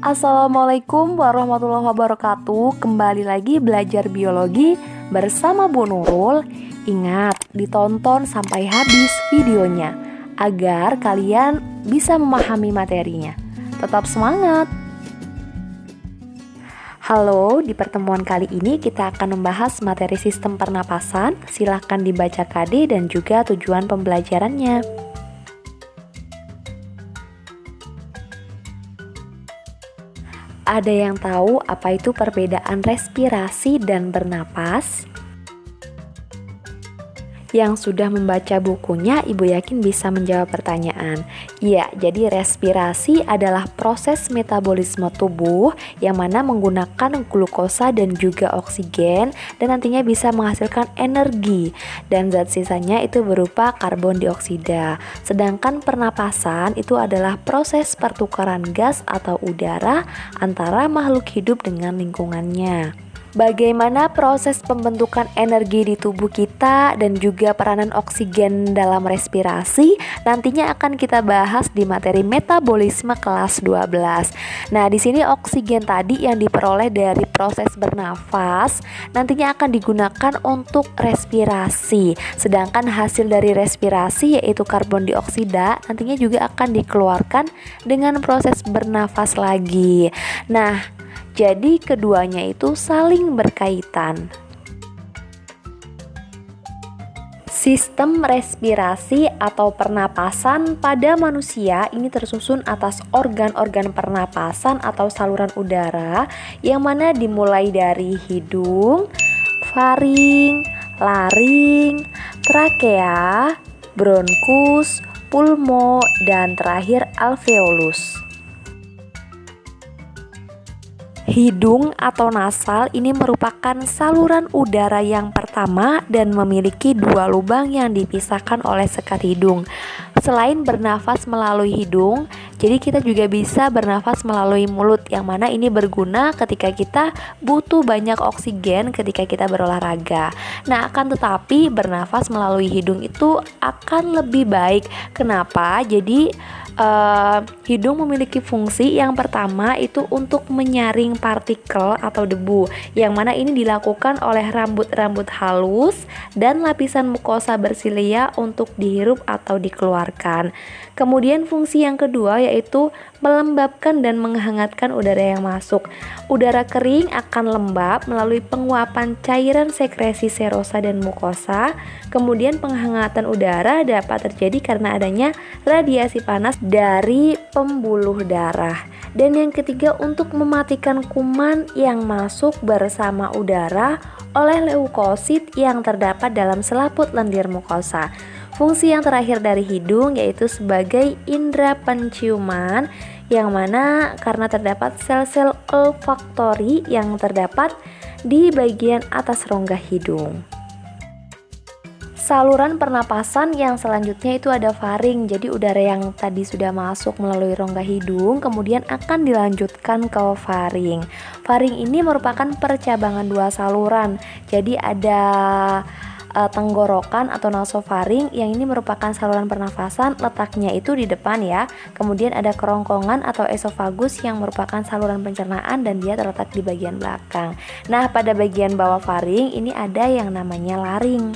Assalamualaikum warahmatullahi wabarakatuh. Kembali lagi belajar biologi bersama Bu Nurul. Ingat, ditonton sampai habis videonya agar kalian bisa memahami materinya. Tetap semangat. Halo, di pertemuan kali ini kita akan membahas materi sistem pernapasan. Silahkan dibaca KD dan juga tujuan pembelajarannya. Ada yang tahu apa itu perbedaan respirasi dan bernapas? Yang sudah membaca bukunya, Ibu yakin bisa menjawab pertanyaan. Ya, jadi respirasi adalah proses metabolisme tubuh yang mana menggunakan glukosa dan juga oksigen dan nantinya bisa menghasilkan energi dan zat sisanya itu berupa karbon dioksida. Sedangkan pernapasan itu adalah proses pertukaran gas atau udara antara makhluk hidup dengan lingkungannya. Bagaimana proses pembentukan energi di tubuh kita dan juga peranan oksigen dalam respirasi nantinya akan kita bahas di materi metabolisme kelas 12. Nah, di sini oksigen tadi yang diperoleh dari proses bernafas nantinya akan digunakan untuk respirasi. Sedangkan hasil dari respirasi yaitu karbon dioksida nantinya juga akan dikeluarkan dengan proses bernafas lagi. Nah, jadi keduanya itu saling berkaitan. Sistem respirasi atau pernapasan pada manusia ini tersusun atas organ-organ pernapasan atau saluran udara yang mana dimulai dari hidung, faring, laring, trakea, bronkus, pulmo, dan terakhir alveolus. Hidung atau nasal ini merupakan saluran udara yang pertama dan memiliki dua lubang yang dipisahkan oleh sekat hidung. Selain bernafas melalui hidung, jadi kita juga bisa bernafas melalui mulut yang mana ini berguna ketika kita butuh banyak oksigen ketika kita berolahraga. Nah, akan tetapi bernafas melalui hidung itu akan lebih baik. Kenapa? Jadi hidung memiliki fungsi yang pertama itu untuk menyaring partikel atau debu yang mana ini dilakukan oleh rambut-rambut halus dan lapisan mukosa bersilia untuk dihirup atau dikeluarkan. Kemudian fungsi yang kedua yaitu melembabkan dan menghangatkan udara yang masuk. Udara kering akan lembab melalui penguapan cairan sekresi serosa dan mukosa. Kemudian penghangatan udara dapat terjadi karena adanya radiasi panas dari pembuluh darah. Dan yang ketiga untuk mematikan kuman yang masuk bersama udara oleh leukosit yang terdapat dalam selaput lendir mukosa. Fungsi yang terakhir dari hidung yaitu sebagai indera penciuman yang mana karena terdapat sel-sel olfaktori yang terdapat di bagian atas rongga hidung. Saluran pernapasan yang selanjutnya itu ada faring. Jadi udara yang tadi sudah masuk melalui rongga hidung kemudian akan dilanjutkan ke faring. Faring ini merupakan percabangan dua saluran. Jadi ada tenggorokan atau nasofaring yang ini merupakan saluran pernafasan, letaknya itu di depan ya. Kemudian ada kerongkongan atau esofagus yang merupakan saluran pencernaan dan dia terletak di bagian belakang. Nah, pada bagian bawah faring ini ada yang namanya laring.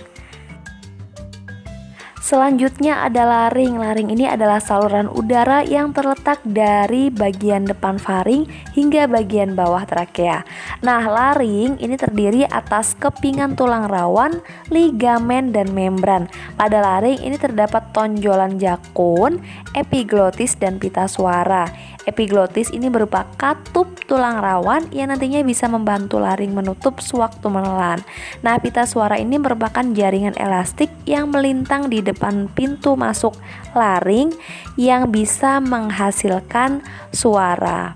Selanjutnya ada laring. Laring ini adalah saluran udara yang terletak dari bagian depan faring hingga bagian bawah trakea. Nah, laring ini terdiri atas kepingan tulang rawan, ligamen, dan membran. Pada laring ini terdapat tonjolan jakun, epiglotis, dan pita suara. Epiglotis ini berupa katup tulang rawan yang nantinya bisa membantu laring menutup sewaktu menelan. Nah, pita suara ini merupakan jaringan elastik yang melintang di depan pintu masuk laring yang bisa menghasilkan suara.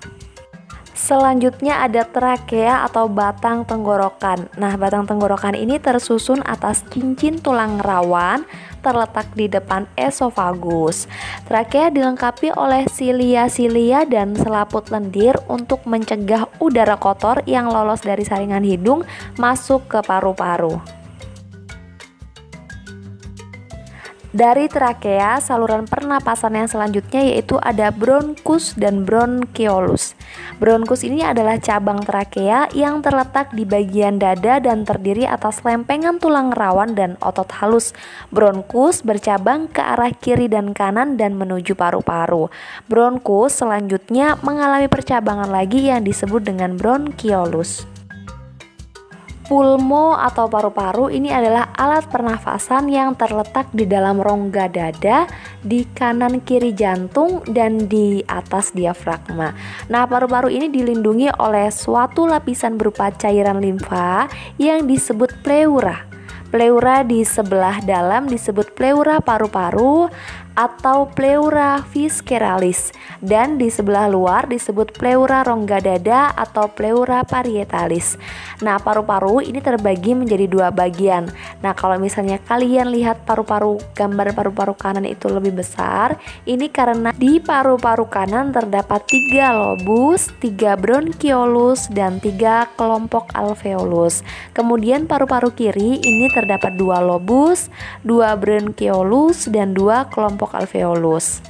Selanjutnya ada trakea atau batang tenggorokan. Nah, batang tenggorokan ini tersusun atas cincin tulang rawan terletak di depan esofagus. Trakea dilengkapi oleh silia-silia dan selaput lendir untuk mencegah udara kotor yang lolos dari saringan hidung masuk ke paru-paru. Dari trakea, saluran pernapasan yang selanjutnya yaitu ada bronkus dan bronkiolus. Bronkus ini adalah cabang trakea yang terletak di bagian dada dan terdiri atas lempengan tulang rawan dan otot halus. Bronkus bercabang ke arah kiri dan kanan dan menuju paru-paru. Bronkus selanjutnya mengalami percabangan lagi yang disebut dengan bronkiolus. Pulmo atau paru-paru ini adalah alat pernafasan yang terletak di dalam rongga dada, di kanan kiri jantung, dan di atas diafragma. Nah, paru-paru ini dilindungi oleh suatu lapisan berupa cairan limfa yang disebut pleura. Pleura di sebelah dalam disebut pleura paru-paru atau pleura visceralis, dan di sebelah luar disebut pleura rongga dada atau pleura parietalis. Nah, paru-paru ini terbagi menjadi dua bagian. Nah, kalau misalnya kalian lihat paru-paru, gambar paru-paru kanan itu lebih besar, ini karena di paru-paru kanan terdapat 3 lobus, 3 bronkiolus, dan 3 kelompok alveolus. Kemudian paru-paru kiri ini terdapat 2 lobus, 2 bronkiolus, dan 2 kelompok alveolus.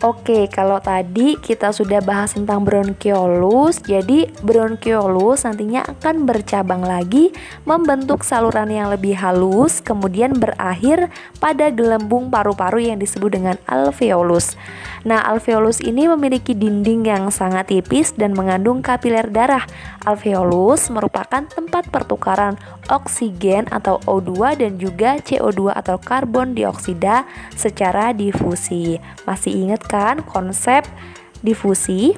Oke, kalau tadi kita sudah bahas tentang bronkiolus, jadi bronkiolus nantinya akan bercabang lagi membentuk saluran yang lebih halus, kemudian berakhir pada gelembung paru-paru yang disebut dengan alveolus. Nah, alveolus ini memiliki dinding yang sangat tipis dan mengandung kapiler darah. Alveolus merupakan tempat pertukaran oksigen atau O2 dan juga CO2 atau karbon dioksida secara difusi. Masih ingat kan konsep difusi?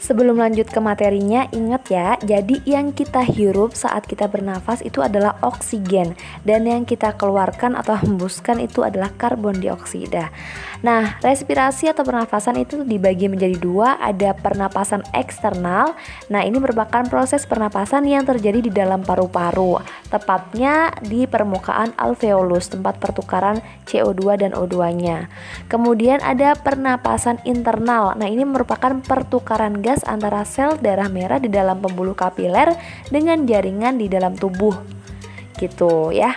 Sebelum lanjut ke materinya, ingat ya, jadi yang kita hirup saat kita bernafas itu adalah oksigen, dan yang kita keluarkan atau hembuskan itu adalah karbon dioksida. Nah, respirasi atau pernafasan itu dibagi menjadi dua, ada pernapasan eksternal. Nah, ini merupakan proses pernapasan yang terjadi di dalam paru-paru, tepatnya di permukaan alveolus, tempat pertukaran CO2 dan O2-nya. Kemudian ada pernapasan internal. Nah, ini merupakan pertukaran gas antara sel darah merah di dalam pembuluh kapiler dengan jaringan di dalam tubuh. Gitu ya.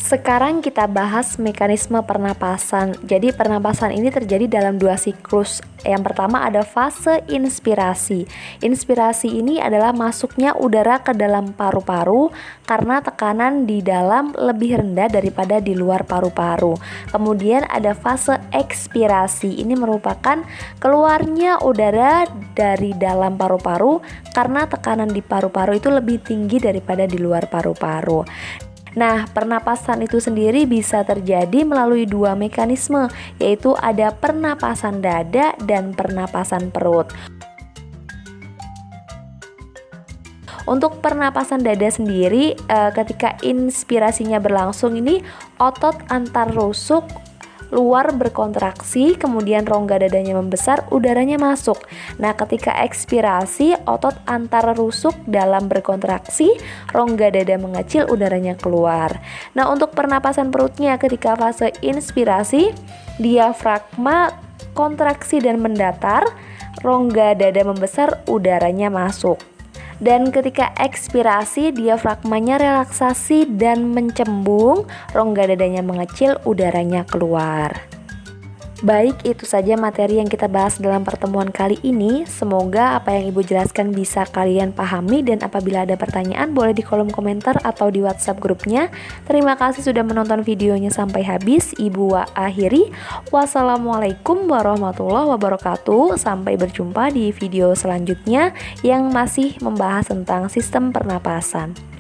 Sekarang kita bahas mekanisme pernapasan. Jadi pernapasan ini terjadi dalam 2 siklus. Yang pertama ada fase inspirasi. Inspirasi ini adalah masuknya udara ke dalam paru-paru karena tekanan di dalam lebih rendah daripada di luar paru-paru. Kemudian ada fase ekspirasi. Ini merupakan keluarnya udara dari dalam paru-paru karena tekanan di paru-paru itu lebih tinggi daripada di luar paru-paru. Nah, pernapasan itu sendiri bisa terjadi melalui 2 mekanisme, yaitu ada pernapasan dada dan pernapasan perut. Untuk pernapasan dada sendiri, ketika inspirasinya berlangsung ini otot antar rusuk luar berkontraksi, kemudian rongga dadanya membesar, udaranya masuk. Nah, ketika ekspirasi, otot antara rusuk dalam berkontraksi, rongga dada mengecil, udaranya keluar. Nah, untuk pernapasan perutnya ketika fase inspirasi, diafragma kontraksi dan mendatar, rongga dada membesar, udaranya masuk. Dan ketika ekspirasi, diafragmanya relaksasi dan mencembung, rongga dadanya mengecil, udaranya keluar. Baik, itu saja materi yang kita bahas dalam pertemuan kali ini. Semoga apa yang Ibu jelaskan bisa kalian pahami, dan apabila ada pertanyaan boleh di kolom komentar atau di WhatsApp grupnya. Terima kasih sudah menonton videonya sampai habis. Ibu akhiri. Wassalamualaikum warahmatullahi wabarakatuh. Sampai berjumpa di video selanjutnya yang masih membahas tentang sistem pernapasan.